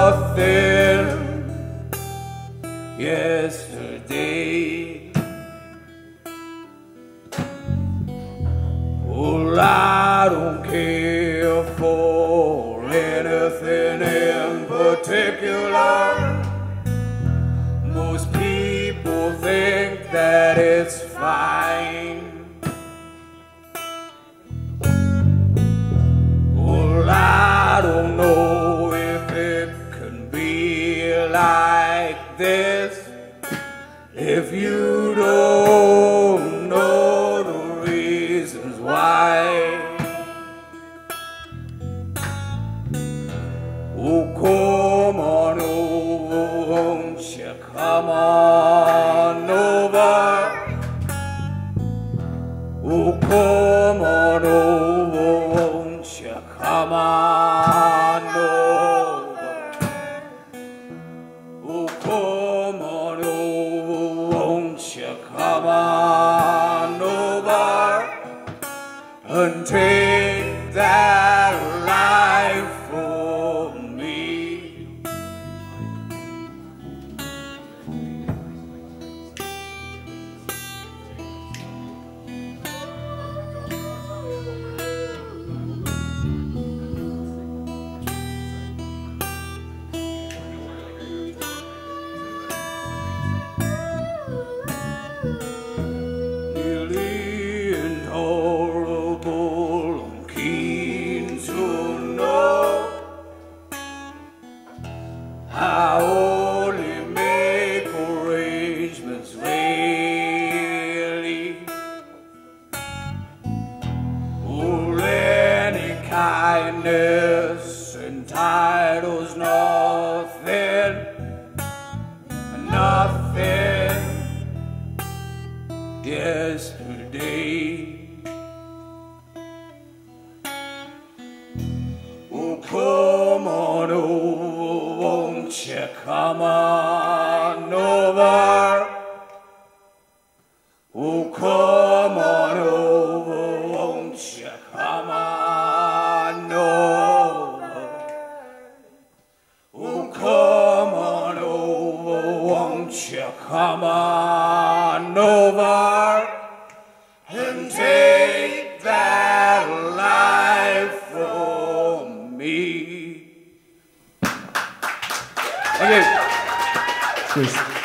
nothing yesterday. Well, I don't care for anything in particular. Most people think that it's fine. Well, I don't know if it can be like this if you don't know the reasons why. Oh, come on over, won't you come on over? Oh, come on over, won't you come on over? Oh, come on over, won't you come on over and take that life from me. I only make arrangements lately. Oh, any kindness entitles nothing, nothing yesterday. Oh, come on over, won't you come on over? Oh, come on over, won't you come on over? Oh, come on over, won't you come on over and take that life from me. Cheers.